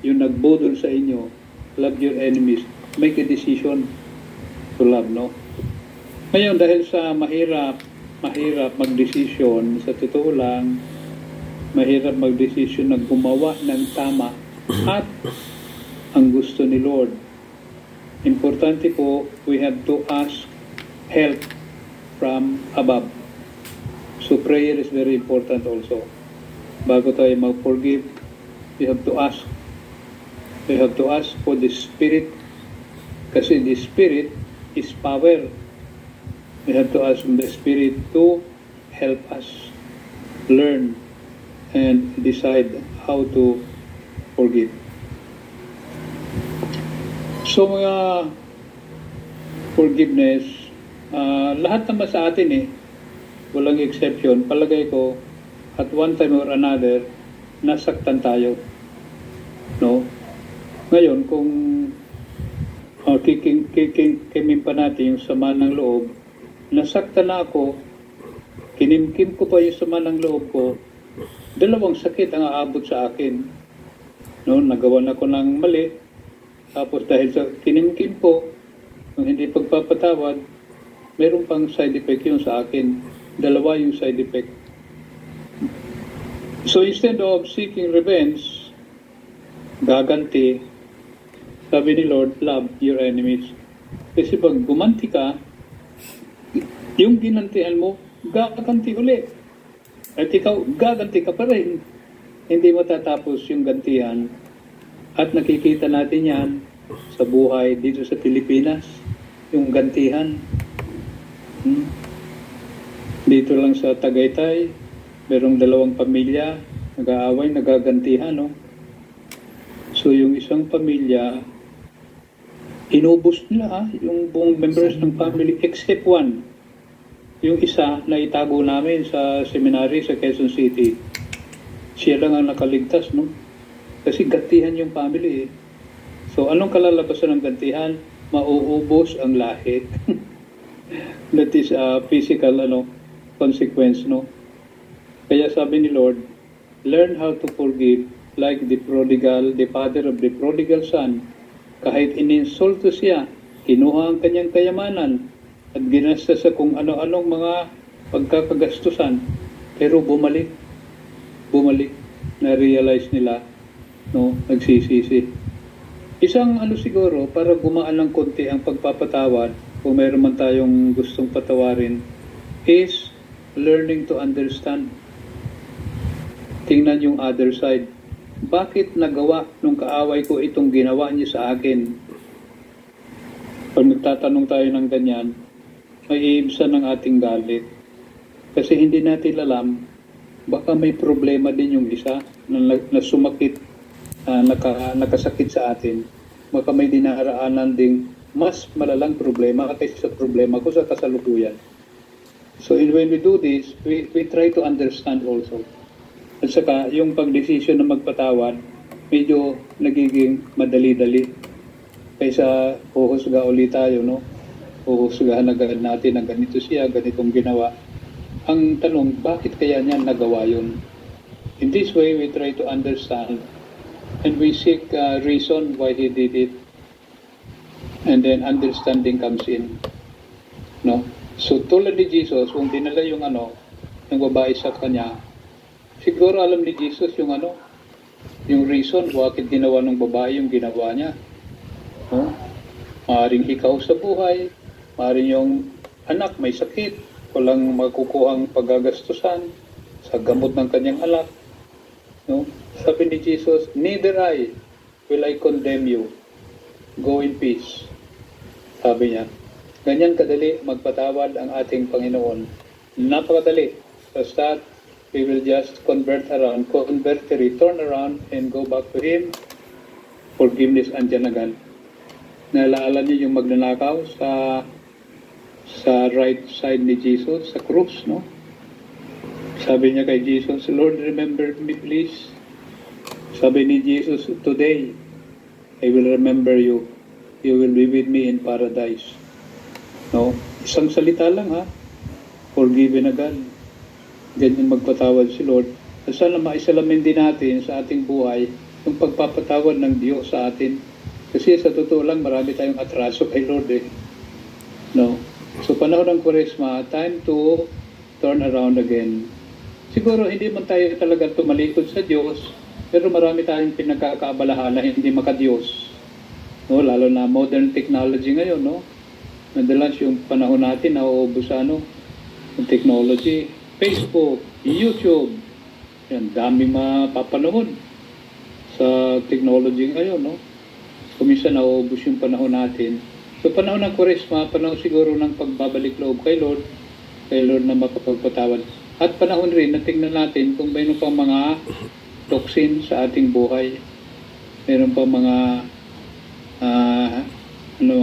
yung nagbudol sa inyo. Love your enemies. Make a decision to love, no? Ngayon, dahil sa mahirap mag-decision, sa totoo lang, mahirap mag-decision na gumawa ng tama at ang gusto ni Lord. Importante po, we have to ask help from above. So prayer is very important also. Bago tayo mag-forgive, we have to ask. We have to ask for the Spirit kasi the Spirit is power. We have to ask the Spirit to help us learn and decide how to forgive. So mga forgiveness, lahat naman sa atin walang exception. Palagay ko, at one time or another, nasaktan tayo. No? Ngayon, kung kikimin pa natin yung sama ng loob, nasaktan na ako, kinimkim ko pa yung sama ng loob ko, 2 sakit ang aabot sa akin. No, nagawan ako ng mali, tapos dahil sa kinimkim ko, kung hindi pagpapatawad, meron pang side effect yun sa akin. 2 yung side effect. So instead of seeking revenge, gaganti, sabi ni Lord, love your enemies. Kasi pag gumanti ka, yung ginantihan mo, gaganti ulit. At ikaw, gaganti ka pa rin. Hindi matatapos yung gantihan. At nakikita natin yan sa buhay dito sa Pilipinas. Yung gantihan. Dito lang sa Tagaytay, merong 2 pamilya, nag-aaway, nagagantihan, no? So yung isang pamilya, inubos nila yung buong members ng family except one. Yung isa na itago namin sa seminary sa Quezon City. Siya lang ang nakaligtas, no? Kasi gantihan yung family. So anong kalalabasan ng gantihan? Mauubos ang lahi. That is a physical consequence, no? Kaya sabi ni Lord, learn how to forgive like the father of the prodigal son. Kahit ininsulto siya, kinuha ang kanyang kayamanan at ginasta sa kung ano-anong mga pagkakagastusan, pero bumalik, na-realize nila, no, nagsisisi. Isang siguro, para gumaan ng konti ang pagpapatawad, kung mayroon man tayong gustong patawarin, is learning to understand. Tingnan yung other side. Bakit nagawa nung kaaway ko itong ginawa niya sa akin? Pag nagtatanong tayo ng ganyan, may iibsan ng ating galit. Kasi hindi natin alam, baka may problema din yung isa na sumakit, nakasakit sa atin. Baka may dinaraanan ding mas malalang problema kaysa sa problema ko sa kasalukuyan. So when we do this, we try to understand also. At saka yung pagdesisyon na magpatawad, medyo nagiging madali-dali. Kaysa huhusga ulit tayo, no? Huhusgahan agad natin na ganito siya, ganitong ginawa. Ang tanong, bakit kaya niya nagawa yun? In this way, we try to understand and we seek reason why he did it. And then understanding comes in. No? So tulad ni Jesus, kung dinala yung yung babae sa kanya, siguro alam ni Jesus yung yung reason bakit ginawa ng babae yung ginawa niya. No? Maaaring ikaw sa buhay, maaaring yung anak may sakit, walang makukuhang paggagastusan sa gamot ng kanyang anak. No? Sabi ni Jesus, neither I will I condemn you. Go in peace. Sabi niya. Ganyan kadali magpatawad ang ating Panginoon. Napakadali. Basta we will just convert, turn around and go back to Him. Forgiveness andyan agad. Naalala niyo yung magnanakaw sa right side ni Jesus, sa krus, no? Sabi niya kay Jesus, Lord, remember me please. Sabi ni Jesus, today, I will remember you. You will be with me in paradise. No? Isang salita lang ha. Forgiven agad. Ganyan magpatawad si Lord. At sana maisalamin din natin sa ating buhay yung pagpapatawad ng Diyos sa atin. Kasi sa totoo lang, marami tayong atraso kay Lord eh. No? So panahon ng Kwaresma, time to turn around again. Siguro hindi man tayo talaga tumalikod sa Diyos, pero marami tayong pinagkakaabalahan na hindi makadiyos. No? Lalo na modern technology ngayon, no? Madalas yung panahon natin nauubos sa yung technology, Facebook, YouTube, yan, daming mapapanahon sa technology ngayon, no? Kuminsan nauubos yung panahon natin. So panahon ng Kwaresma, panahon siguro ng pagbabalik loob kay Lord na makapagpatawad. At panahon rin na tingnan natin kung mayroon pang mga toxin sa ating buhay. Mayroon pang mga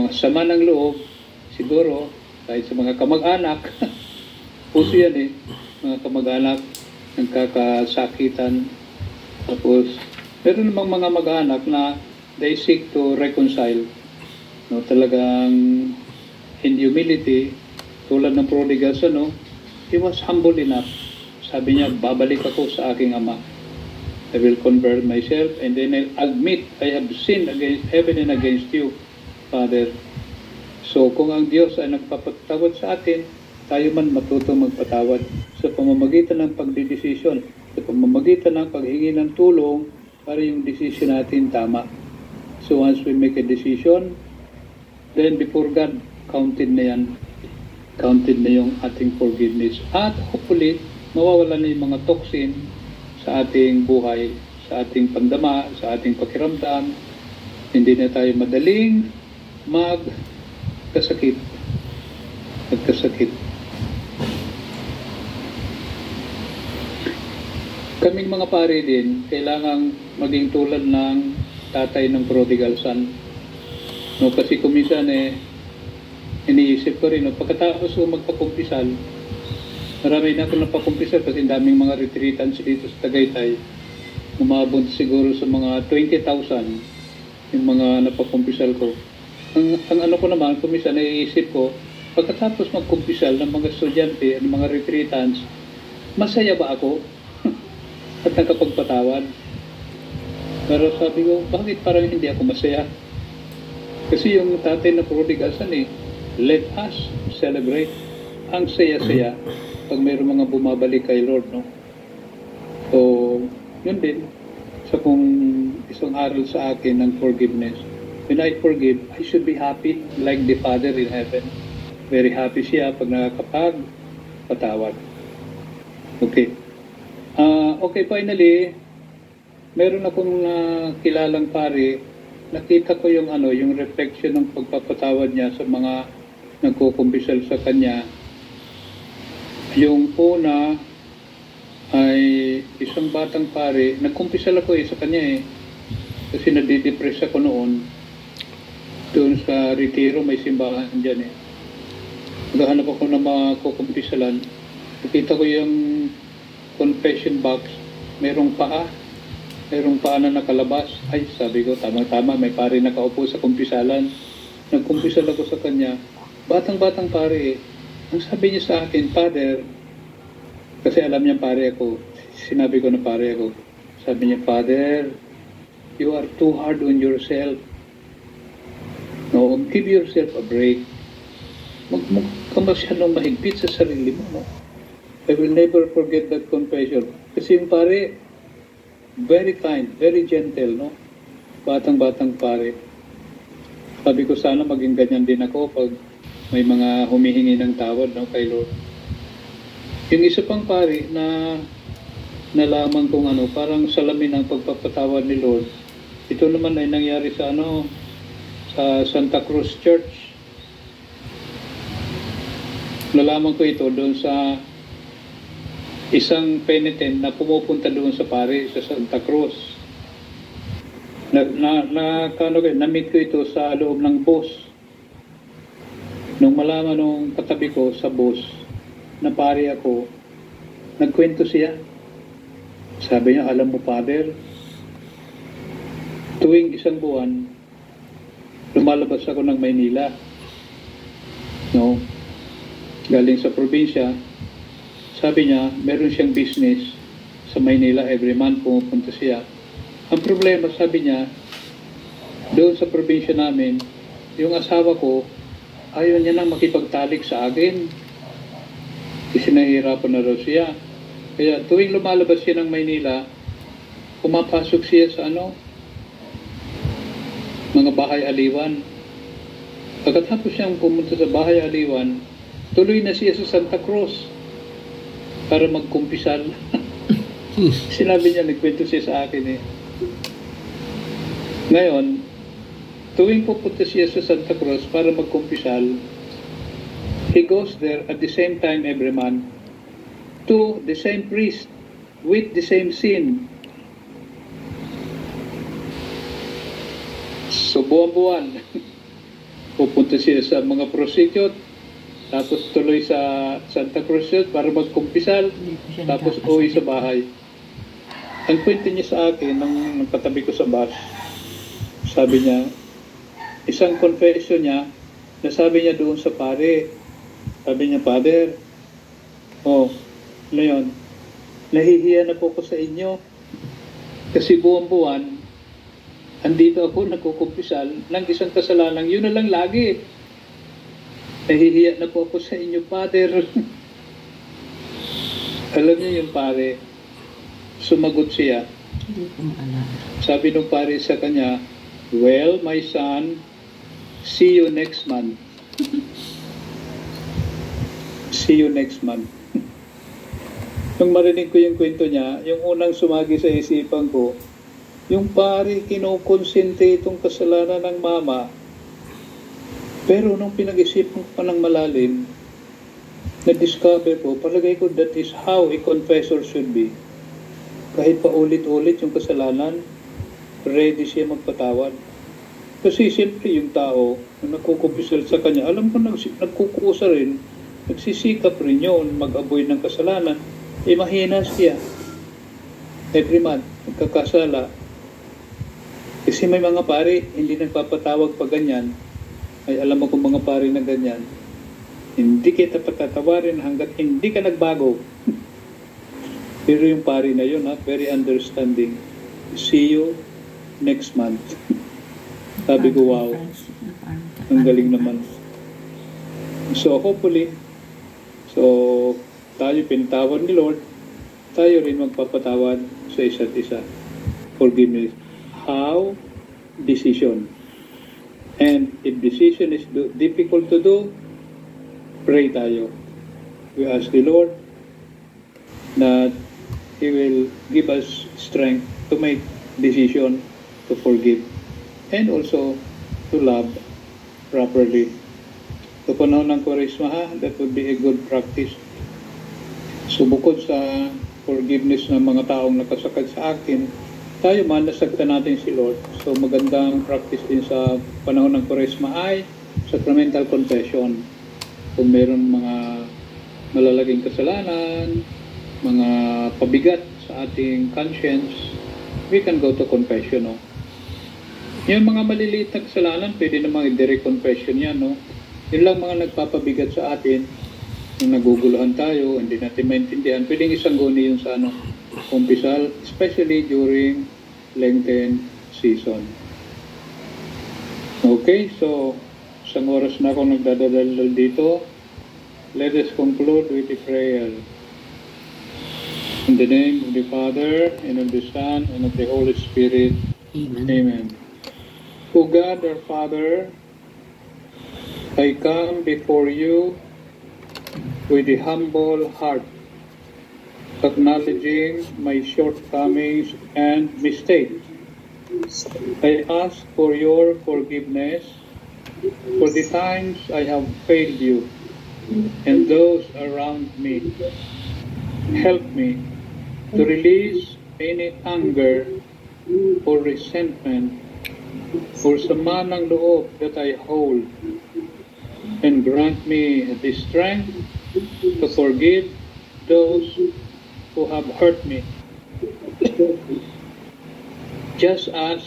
sama ng loob, siguro, kahit sa mga kamag-anak, puso yan eh, mga kamag-anak, nagkakasakitan. Tapos, meron namang mga mag-anak na they seek to reconcile. No, talagang in humility, tulad ng prodigal son, no, he was humble enough. Sabi niya, babalik ako sa aking ama. I will convert myself and then I'll admit I have sinned against heaven and against you, Father. So kung ang Diyos ay nagpapatawad sa atin, tayo man matuto magpatawad sa pamamagitan ng pagdidesisyon, sa pamamagitan ng paghingi ng tulong para yung decision natin tama. So once we make a decision, then before God, counted na yan. Counted na yung ating forgiveness. At hopefully, mawawala na yung mga toxin sa ating buhay, sa ating pandama, sa ating pakiramdam. Hindi na tayo madaling magkasakit. Kaming mga pare din, kailangang maging tulad ng tatay ng prodigal son. No, kasi kuminsan iniisip ko rin, no, pagkatapos ko magpakumpisal, marami na ako napakumpisal kasi daming mga retreatants dito sa Tagaytay. Umabot siguro sa mga 20,000 yung mga napakumpisal ko. Ang ano ko naman, kuminsan naiisip ko, pagkatapos magkumpisal ng mga estudyante, ng mga retreatants, masaya ba ako? At nakapagpatawad? Pero sabi ko, bakit parang hindi ako masaya? Kasi yung tatay na prodigal son let us celebrate. Ang saya-saya pag mayroong mga bumabalik kay Lord, no? So, yun din. So, kung isang aral sa akin ng forgiveness, when I forgive, I should be happy like the Father in heaven. Very happy siya pag nakakapagpatawad. Okay. Okay, finally, meron akong kilalang pare, nakita ko yung yung reflection ng pagpapatawad niya sa mga nagkukumpisal sa kanya. Yung una ay isang batang pare, nagkumpisal ako sa kanya kasi nadidepress ako noon. Doon sa Retiro, may simbahan dyan Naghahanap ako ng mga kukumpisalan. Nakita ko yung confession box, merong paa na nakalabas. Ay, sabi ko, tama-tama, may pare nakaupo sa kumpisalan. Nagkumpisal ako sa kanya. Batang-batang pare. Ang sabi niya sa akin, Father, kasi alam niya pare ako, sinabi ko na pare ako, sabi niya, Father, you are too hard on yourself. No, give yourself a break. Huwag ka masyadong mahigpit sa sarili mo, no? I will never forget that confession. Kasi yung pare, very kind, very gentle, no? Batang-batang pare. Sabi ko sana maging ganyan din ako pag may mga humihingi ng tawad, no, kay Lord. Yung isa pang pare na nalaman kong parang salamin ang pagpapatawad ni Lord. Ito naman ay nangyari sa sa Santa Cruz Church. Nalaman ko ito doon sa isang penitent na pumupunta doon sa pare sa Santa Cruz. Na-meet ko ito sa loob ng bus. Nung malaman nung katabi ko sa bus na pare ako, nagkwento siya. Sabi niya, alam mo, Father, tuwing isang buwan, lumalabas ako ng Maynila. No? Galing sa probinsya. Sabi niya, meron siyang business sa Maynila. Every month pumupunta siya. Ang problema, sabi niya, doon sa probinsya namin, yung asawa ko, ayaw niya nang makipagtalik sa akin. Kasi nahihirapan na raw siya. Kaya tuwing lumalabas siya ng Maynila, pumapasok siya sa mga bahay aliwan. Pagkatapos siyang pumunta sa bahay aliwan, tuloy na siya sa Santa Cruz para magkumpisal. Sinabi niya, nagkwento siya sa akin eh. Ngayon, tuwing pupunta siya sa Santa Cruz para magkumpisal, he goes there at the same time every month to the same priest with the same sin. So buwan-buwan, pupunta siya sa mga prostitute, tapos tuloy sa Santa Cruz para magkumpisal, tapos uwi sa bahay. Ang kwento niya sa akin, nang katabi ko sa bus, sabi niya, isang confession niya, nasabi niya doon sa pare, sabi niya, Father, ano yun, nahihiya na po ko sa inyo, kasi buwan-buwan, andito ako nagkukumpisal ng isang kasalanan, yun na lang lagi. Nahihiya na po ako sa inyo, Father. Alam niyo yung pare, sumagot siya. Sabi nung pare sa kanya, well, my son, see you next month. See you next month. Nung marinig ko yung kwento niya, yung unang sumagi sa isipan ko, yung pare kinukonsente itong kasalanan ng mama. Pero nung pinag-isipan ko pa ng malalim, na-discover ko, palagay ko that is how a confessor should be. Kahit pa ulit-ulit yung kasalanan, ready siya magpatawad. Kasi siyempre yung tao na nagkukumpisal sa kanya, alam ko nagkukusa rin, nagsisikap rin yun, mag-avoid ng kasalanan, mahina siya. Every month, nagkakasala. Kasi may mga pare, hindi nagpapatawag pa ganyan, ay alam mo kung mga pare na ganyan, hindi kita patatawarin hanggat hindi ka nagbago. Pero yung pare na yun, very understanding. See you next month. Sabi ko, wow, ang galing naman. So hopefully, tayo pinatawad ni Lord, tayo rin magpapatawad sa isa't isa. Forgiveness. How? Decision. And if decision is difficult to do, pray tayo. We ask the Lord that He will give us strength to make decision to forgive and also to love properly. Sa panahon ng Kwaresma, that would be a good practice. So bukod sa forgiveness ng mga taong nakasakit sa akin, tayo man, nasagtan natin si Lord. So magandang practice din sa panahon ng Kwaresma ay sacramental confession. Kung meron mga malalaging kasalanan, mga pabigat sa ating conscience, we can go to confession. No? Yung mga maliliit na kasalanan, pwede namang i-direct confession yan. No? Yun lang mga nagpapabigat sa atin, yung naguguluhan tayo, hindi natin maintindihan, pwedeng isangguni yun sa kumpisal, especially during Lenten season. Okay, so isang oras na ako nagdadadal dito. Let us conclude with a prayer. In the name of the Father, and of the Son, and of the Holy Spirit. Amen. Amen. O God, our Father, I come before you with a humble heart, acknowledging my shortcomings and mistakes. I ask for your forgiveness for the times I have failed you and those around me. Help me to release any anger or resentment or sama ng loob that I hold, and grant me the strength to forgive those who have hurt me, just as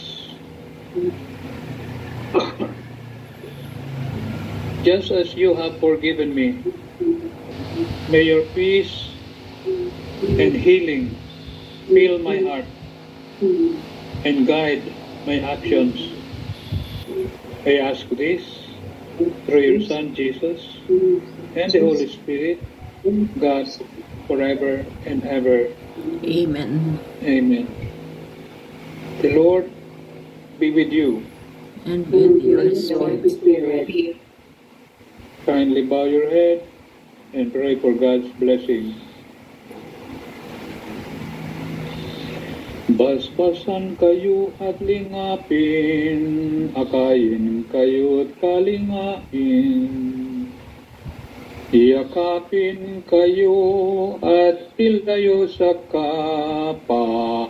you have forgiven me. May your peace and healing fill my heart and guide my actions. I ask this through your Son Jesus and the Holy Spirit, God, forever and ever. Amen. Amen. The Lord be with you. And with your spirit. Kindly bow your head and pray for God's blessing. Basbasan kayo at lingapin, akayin kayo at kalingain. Iyakapin kayo at pildayo sa kapahamakan.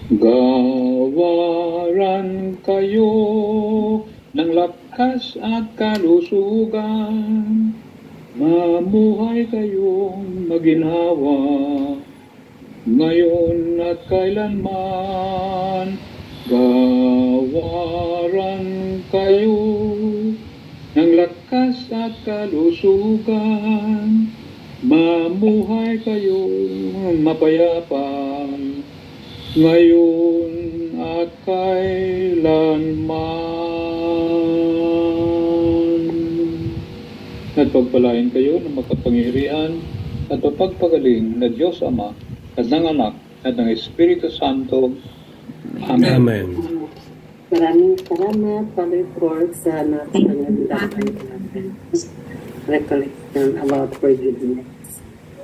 Gawaran kayo ng lakas at kalusugan. Mamuhay kayong maginhawa, ngayon at kailanman. Gawaran kayo ng lakas at kalusugan. Mamuhay kayong mapayapa, ngayon at kailanman. At pagpalain kayo ng makapangyarihan at mapagpagaling na Diyos Ama at ng Anak at ng Espiritu Santo. Amen. Amen. Maraming salamat, Father Fork, sa napakagandang recollection about forgiveness.